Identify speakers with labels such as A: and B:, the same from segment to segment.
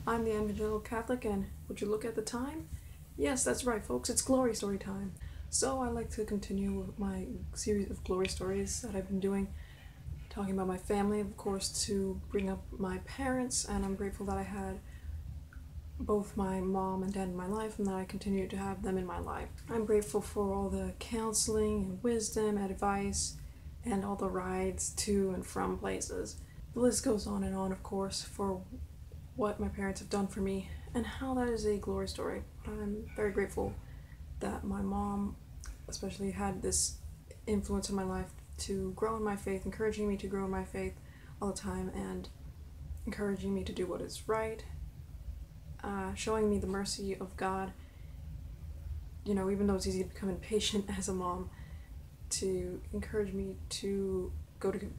A: I'm the Annevangelical Catholic, and would you look at the time? Yes, that's right, folks, it's glory story time. So I'd like to continue with my series of glory stories that I've been doing, talking about my family, of course, to bring up my parents, and I'm grateful that I had both my mom and dad in my life and that I continue to have them in my life. I'm grateful for all the counseling and wisdom, advice, and all the rides to and from places. The list goes on and on, of course, for what my parents have done for me and how that is a glory story. I'm very grateful that my mom especially had this influence in my life to grow in my faith, encouraging me to grow in my faith all the time and encouraging me to do what is right, showing me the mercy of God. You know, even though it's easy to become impatient as a mom, to encourage me to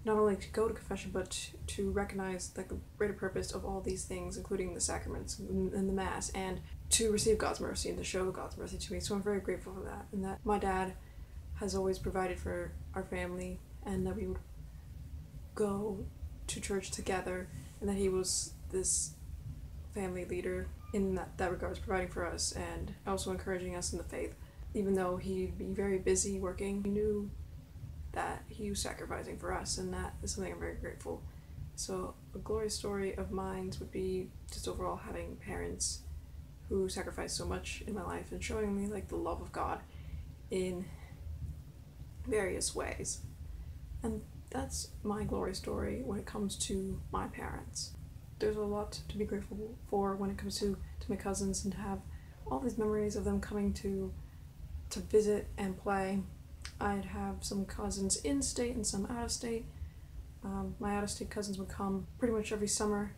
A: not only to go to confession, but to recognize like the greater purpose of all these things, including the sacraments and the Mass, and to receive God's mercy and to show God's mercy to me. So I'm very grateful for that, and that my dad has always provided for our family, and that we would go to church together, and that he was this family leader in that regards, providing for us and also encouraging us in the faith. Even though he'd be very busy working, we knew that he was sacrificing for us, and that is something I'm very grateful. So a glory story of mine would be just overall having parents who sacrificed so much in my life and showing me like the love of God in various ways. And that's my glory story when it comes to my parents. There's a lot to be grateful for when it comes to my cousins, and to have all these memories of them coming to visit and play. I'd have some cousins in state and some out of state. My out of state cousins would come pretty much every summer,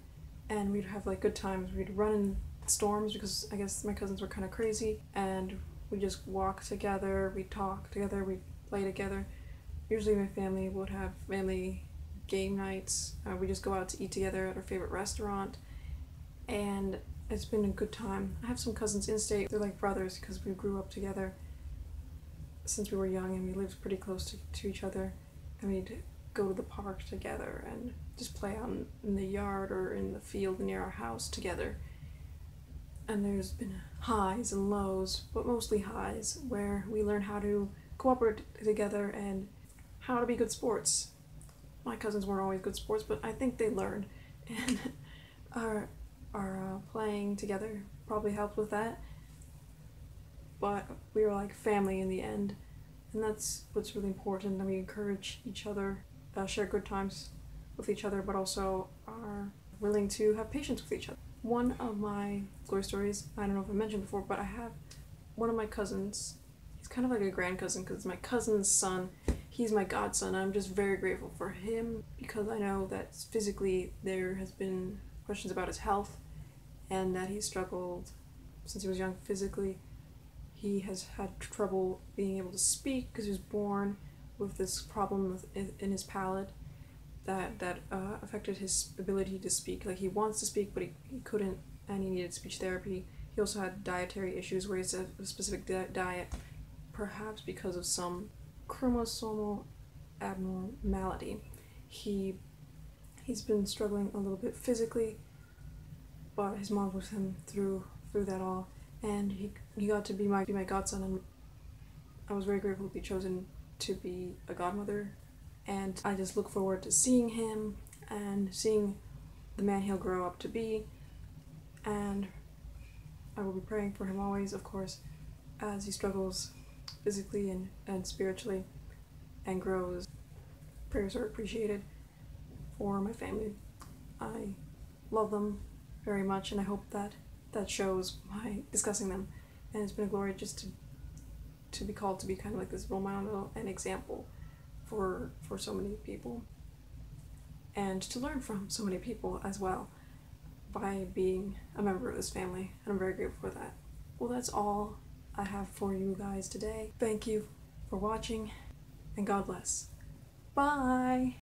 A: and we'd have like good times. We'd run in storms because I guess my cousins were kind of crazy, and we'd just walk together, we'd talk together, we'd play together. Usually my family would have family game nights. We just go out to eat together at our favorite restaurant, and it's been a good time. I have some cousins in state. They're like brothers because we grew up together since we were young, and we lived pretty close to each other, and we'd go to the park together and just play out in the yard or in the field near our house together. And there's been highs and lows, but mostly highs, where we learn how to cooperate together and how to be good sports. My cousins weren't always good sports, but I think they learned, and our playing together probably helped with that. But we were like family in the end, and that's what's really important. And we encourage each other, share good times with each other, but also are willing to have patience with each other. One of my glory stories, I don't know if I mentioned before, but I have one of my cousins. He's kind of like a grand cousin because my cousin's son. He's my godson. I'm just very grateful for him because I know that physically there has been questions about his health, and that he struggled since he was young physically. He has had trouble being able to speak because he was born with this problem in his palate that affected his ability to speak. Like, he wants to speak, but he couldn't, and he needed speech therapy. He also had dietary issues where he's a specific diet, perhaps because of some chromosomal abnormality. He's been struggling a little bit physically, but his mom was with him through that all, and he got to be my godson, and I was very grateful to be chosen to be a godmother. And I just look forward to seeing him and seeing the man he'll grow up to be, and I will be praying for him always, of course, as he struggles physically and spiritually and grows. Prayers are appreciated for my family. I love them very much, and I hope that shows by discussing them. And it's been a glory just to be called to be kind of like this role model and example for so many people, and to learn from so many people as well by being a member of this family, and I'm very grateful for that. Well, that's all I have for you guys today. Thank you for watching, and God bless. Bye!